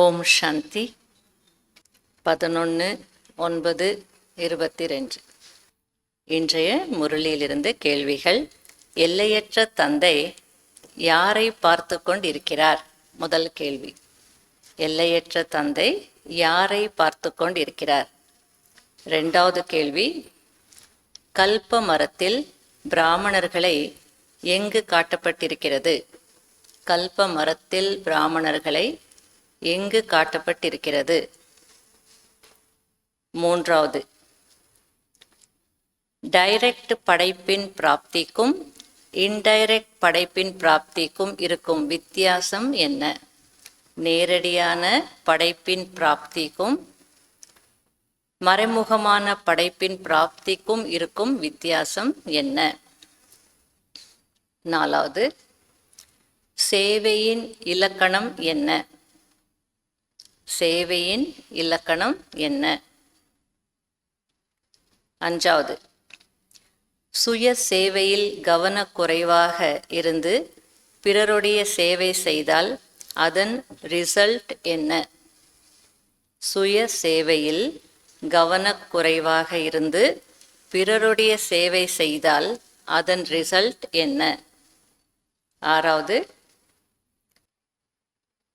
ஓம் சாந்தி. 11/9/22. இன்றைய முரளியிலிருந்து கேள்விகள். எல்லையற்ற தந்தை யாரை பார்த்து கொண்டிருக்கிறார்? முதல் கேள்வி. எல்லையற்ற தந்தை யாரை பார்த்து கொண்டிருக்கிறார்? இரண்டாவது கேள்வி. கல்ப மரத்தில் பிராமணர்களை எங்கு காட்டப்பட்டிருக்கிறது? கல்ப மரத்தில் பிராமணர்களை எங்கு காட்டப்பட்டிருக்கிறது? மூன்றாவது. டைரக்ட் படைப்பின் பிராப்திக்கும் இன்டைரக்ட் படைப்பின் பிராப்திக்கும் இருக்கும் வித்தியாசம் என்ன? நேரடியான படைப்பின் பிராப்திக்கும் மறைமுகமான படைப்பின் பிராப்திக்கும் இருக்கும் வித்தியாசம் என்ன? நாலாவது. சேவையின் இலக்கணம் என்ன? சேவையின் இலக்கணம் என்ன? அஞ்சாவது. சுய சேவையில் கவனக்குறைவாக இருந்து பிறருடைய சேவை செய்தால் அதன் ரிசல்ட் என்ன? சுய சேவையில் கவனக்குறைவாக இருந்து பிறருடைய சேவை செய்தால் அதன் ரிசல்ட் என்ன? ஆறாவது.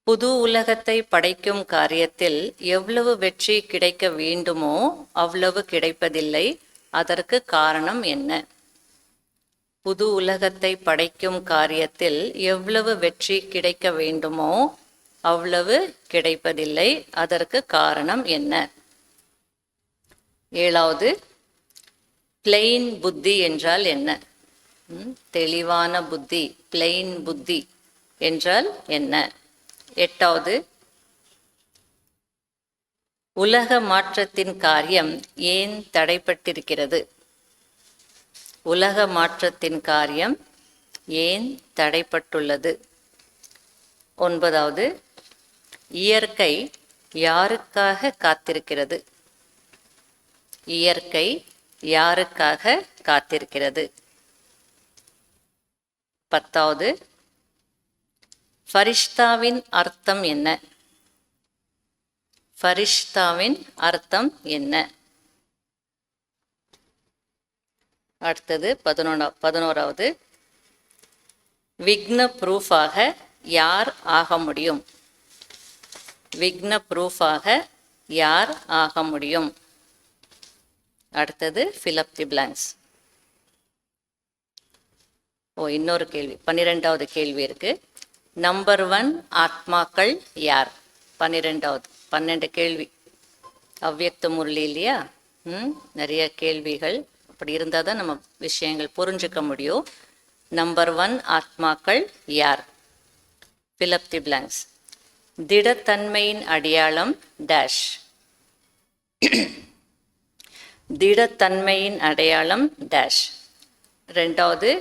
புது உலகத்தை படைக்கும் காரியத்தில் எவ்வளவு வெற்றி கிடைக்க வேண்டுமோ அவ்வளவு கிடைப்பதில்லை. அதற்கு காரணம் என்ன? புது உலகத்தை படைக்கும் காரியத்தில் எவ்வளவு வெற்றி கிடைக்க வேண்டுமோ அவ்வளவு கிடைப்பதில்லை. அதற்கு காரணம் என்ன? ஏழாவது. பிளெயின் புத்தி என்றால் என்ன? தெளிவான புத்தி, பிளெயின் புத்தி என்றால் என்ன? எட்டாவது. உலக மாற்றத்தின் காரியம் ஏன் தடைப்பட்டிருக்கிறது? உலக மாற்றத்தின் காரியம் ஏன் தடைப்பட்டுள்ளது? ஒன்பதாவது. இயற்கை யாருக்காக காத்திருக்கிறது? இயற்கை யாருக்காக காத்திருக்கிறது? பத்தாவது. ஃபரிஷ்தாவின் அர்த்தம் என்ன? ஃபரிஷ்தாவின் அர்த்தம் என்ன? அடுத்தது 11வது. விக்ன ப்ரூஃபாக யார் ஆக முடியும்? விக்ன ப்ரூஃபாக யார் ஆக முடியும்? அடுத்தது ஃபில் தி பிளாங்க்ஸ். இன்னொரு கேள்வி, 12வது கேள்வி இருக்கு. நம்பர் 1 ஆத்மாக்கள் யார்? 12வது. 12 கேள்வி. அவ்யக்த முரளி இல்லையா? நிறைய கேள்விகள். அப்படி இருந்தால் தான் நம்ம விஷயங்கள் புரிஞ்சுக்க முடியும். நம்பர் 1 ஆத்மாக்கள் யார்? Fill the blanks. திடத்தன்மையின் அடையாளம் டேஷ். திடத்தன்மையின் அடையாளம் டேஷ். ரெண்டாவது.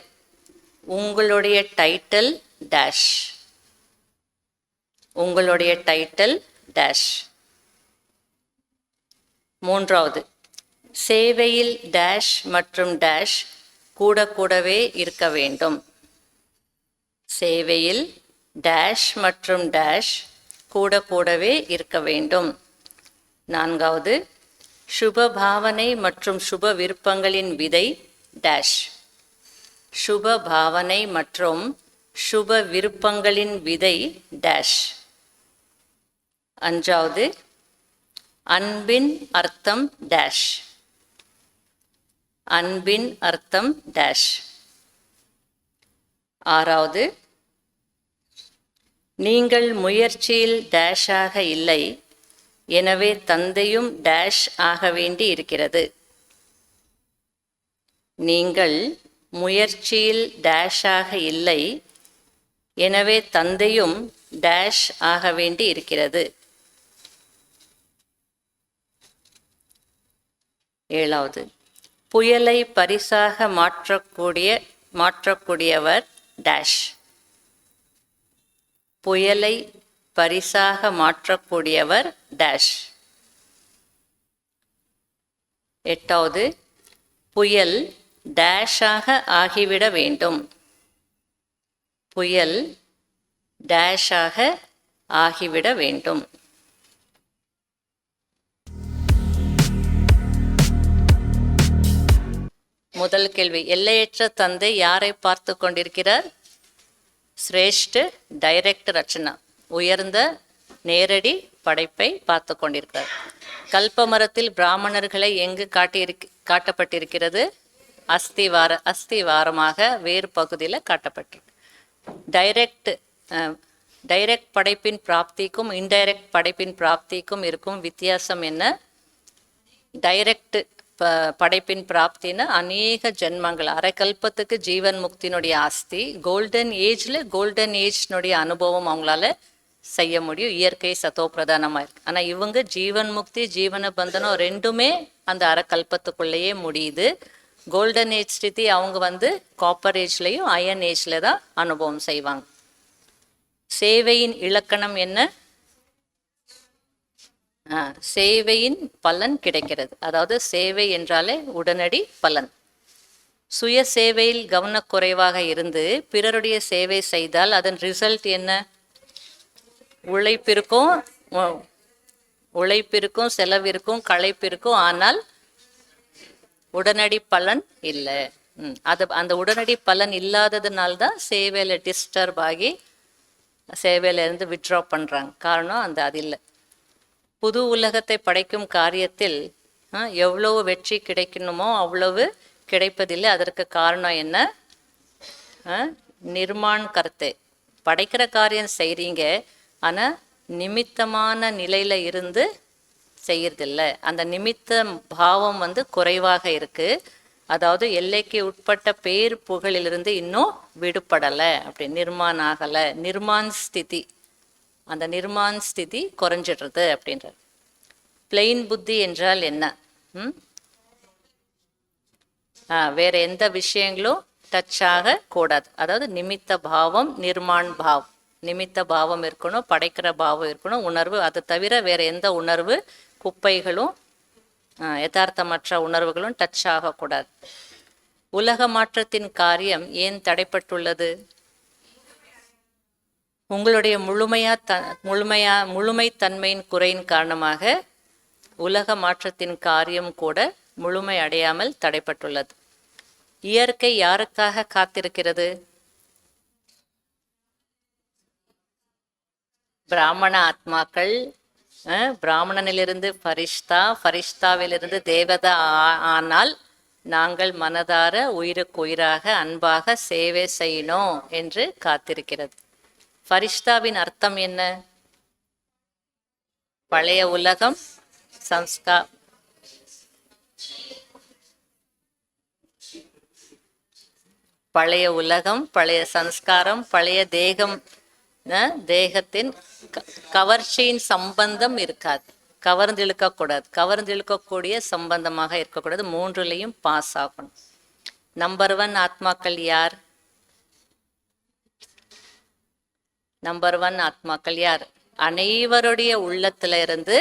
உங்களுடைய டைட்டில் டேஷ். உங்களுடைய டைட்டில் டேஷ். மூன்றாவது. சேவையில் டேஷ் மற்றும் டேஷ் கூடவே இருக்க வேண்டும். சேவையில் டேஷ் மற்றும் டேஷ் கூடவே இருக்க வேண்டும். நான்காவது. சுப பாவனை மற்றும் சுப விருப்பங்களின் விதை டேஷ். சுப பாவனை மற்றும் சுப விருப்பங்களின் விதை டேஷ். அஞ்சாவது. அன்பின் அர்த்தம் டேஷ். அன்பின் அர்த்தம் டேஷ். ஆறாவது. நீங்கள் முயற்சியில் டேஷாக இல்லை, எனவே தந்தையும் டேஷ் ஆக வேண்டி இருக்கிறது. நீங்கள் முயற்சியில் டேஷாக இல்லை, எனவே தந்தையும் டேஷ் ஆக வேண்டி இருக்கிறது. ஏழாவது. புயலை பரிசாக மாற்றக்கூடியவர் டேஷ். புயலை பரிசாக மாற்றக்கூடியவர் டேஷ். எட்டாவது. புயல் டேஷாக ஆகிவிட வேண்டும். புயல் டேஷாக ஆகிவிட வேண்டும். முதல் கேள்வி, எல்லையற்ற தந்தை யாரை பார்த்து கொண்டிருக்கிறார்? சிரேஷ்ட டைரக்ட் ரச்சனா, உயர்ந்த நேரடி படைப்பை பார்த்து கொண்டிருக்கிறார். கல்ப மரத்தில் பிராமணர்களை எங்கு காட்டப்பட்டிருக்கிறது? அஸ்திவாரமாக வேறு பகுதியில் காட்டப்பட்டிருக்கு. டைரக்ட் படைப்பின் பிராப்திக்கும் இன்டைரக்ட் படைப்பின் பிராப்திக்கும் இருக்கும் வித்தியாசம் என்ன? டைரக்ட் படைப்பின் பிராப்தின்னு அநேக ஜென்மங்கள், அரைக்கல்பத்துக்கு ஜீவன் முக்தினுடைய ஆஸ்தி, கோல்டன் ஏஜ்னுடைய அனுபவம் அவங்களால செய்ய முடியும். இயற்கை சத்தோ பிரதானமாக இருக்கு. ஆனால் இவங்க ஜீவன் முக்தி ஜீவன பந்தனம் ரெண்டுமே அந்த அரைக்கல்பத்துக்குள்ளேயே முடியுது. கோல்டன் ஏஜ் ஸ்திதி அவங்க காப்பர் ஏஜ்லையும் அயன் ஏஜ்ல தான் அனுபவம் செய்வாங்க. சேவையின் இலக்கணம் என்ன? சேவையின் பலன் கிடைக்கிறது. அதாவது சேவை என்றாலே உடனடி பலன். சுய சேவையில் கவனக்குறைவாக இருந்து பிறருடைய சேவை செய்தால் அதன் ரிசல்ட் என்ன? உழைப்பிற்கும் செலவிற்கும் களைப்பிற்கும், ஆனால் உடனடி பலன் இல்லை. அந்த உடனடி பலன் இல்லாததுனால்தான் சேவையில டிஸ்டர்ப் ஆகி சேவையிலிருந்து வித்ட்ரா பண்றாங்க. காரணம் அது இல்லை. புது உலகத்தை படைக்கும் காரியத்தில் எவ்வளவு வெற்றி கிடைக்கணுமோ அவ்வளவு கிடைப்பதில்லை. அதற்கு காரணம் என்ன? நிர்மாண் கர்த்தே, படைக்கிற காரியம் செய்கிறீங்க, ஆனால் நிமித்தமான நிலையில் இருந்து செய்யறதில்லை. அந்த நிமித்த பாவம் குறைவாக இருக்கு. அதாவது எல்லைக்கு உட்பட்ட பேர் புகழிலிருந்து இன்னும் விடுபடலை, அப்படி நிர்மாண் ஆகலை. நிர்மாண் ஸ்திதி, அந்த நிர்மாண் ஸ்திதி குறைஞ்சிடுறது அப்படின்ற. பிளெயின் புத்தி என்றால் என்ன? வேற எந்த விஷயங்களும் டச் ஆக கூடாது. அதாவது நிமித்த பாவம், நிர்மாண் பாவ், நிமித்த பாவம் இருக்கணும், படைக்கிற பாவம் இருக்கணும், உணர்வு. அது தவிர வேற எந்த உணர்வு, குப்பைகளும் யதார்த்தமற்ற உணர்வுகளும் டச் ஆகக்கூடாது. உலக மாற்றத்தின் காரியம் ஏன் தடைப்பட்டுள்ளது? உங்களுடைய முழுமைத்தன்மையின் குறையின் காரணமாக உலக மாற்றத்தின் காரியம் கூட முழுமை அடையாமல் தடைப்பட்டுள்ளது. இயற்கை யாருக்காக காத்திருக்கிறது? பிராமண ஆத்மாக்கள். பிராமணனிலிருந்து ஃபரிஷ்தாவிலிருந்து தேவதா ஆனால் நாங்கள் மனதார உயிருக்கு உயிராக அன்பாக சேவை செய்யணும் என்று காத்திருக்கிறது. ஃபரிஷ்தாவின் அர்த்தம் என்ன? பழைய உலகம், பழைய உலகம், பழைய சம்ஸ்காரம், பழைய தேகம், தேகத்தின் கவர்ச்சியின் சம்பந்தம் இருக்காது. கவர்ந்திழுக்கக்கூடாது. கவர்ந்திழுக்கக்கூடிய சம்பந்தமாக இருக்கக்கூடாது. மூன்றுலையும் பாஸ் ஆகணும். நம்பர் 1 ஆத்மாக்கள் யார்? நம்பர் 1 ஆத்மாக்கள் யார்? அனைவருடைய உள்ளத்துல இருந்து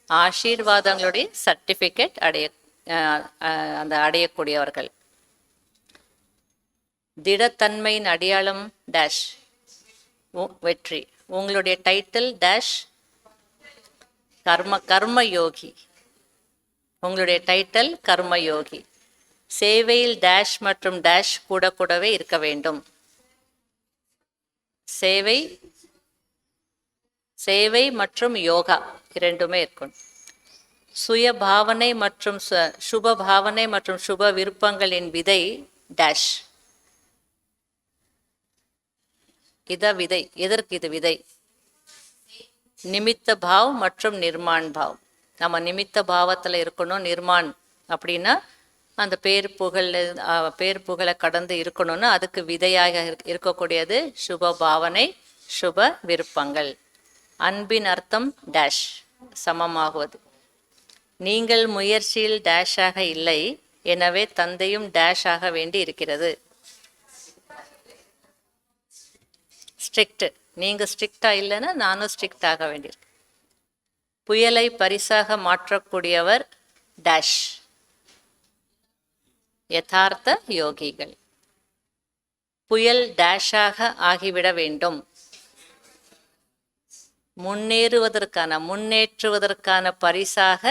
ஆசீர்வாதங்களுடைய சர்டிபிகேட் அடையக்கூடியவர்கள். திடத்தன்மையின் அடையாளம் டேஷ், வெற்றி. உங்களுடைய டைட்டில் டேஷ், கர்மயோகி. உங்களுடைய டைட்டில் கர்மயோகி. சேவையில் டேஷ் மற்றும் டேஷ் கூடவே இருக்க வேண்டும். சேவை மற்றும் யோகா இரண்டுமே இருக்கணும். சுய பாவனை மற்றும் சுப பாவனை மற்றும் சுப விருப்பங்களின் விதை டேஷ். விதை. எதற்கு இது விதை? நிமித்த பாவ் மற்றும் நிர்மாண் பாவ். நம்ம நிமித்த பாவத்தில் இருக்கணும். நிர்மாண் அப்படின்னா அந்த பேர் புகழை கடந்து இருக்கணும்னு அதுக்கு விதையாக இருக்கக்கூடியது சுப பாவனை, சுப விருப்பங்கள். அன்பின் அர்த்தம் டேஷ், சமமாகுவது. நீங்கள் முயற்சியில் டேஷாக இல்லை, எனவே தந்தையும் டேஷ் ஆக வேண்டி இருக்கிறது. ஸ்ட்ரிக்ட். நீங்கள் ஸ்ட்ரிக்டாக இல்லைன்னா நானும் ஸ்ட்ரிக்ட் ஆக வேண்டியிருக்கு. புயலை பரிசாக மாற்றக்கூடியவர் டேஷ், யதார்த்த யோகிகள். புயல் டேஷாக ஆகிவிட வேண்டும். முன்னேற்றுவதற்கான பரிசாக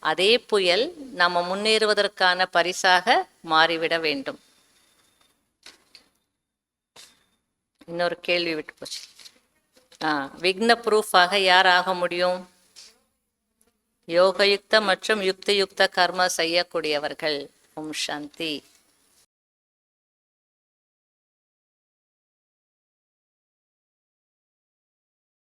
அதே புயல் நம்ம முன்னேறுவதற்கான பரிசாக மாறிவிட வேண்டும். இன்னொரு கேள்வி விட்டு போச்சு. விக்ன ப்ரூஃபாக யார் ஆக முடியும்? யோகயுக்த மற்றும் யுக்தியுக்த கர்ம செய்யக்கூடியவர்கள். ஓம் சாந்தி.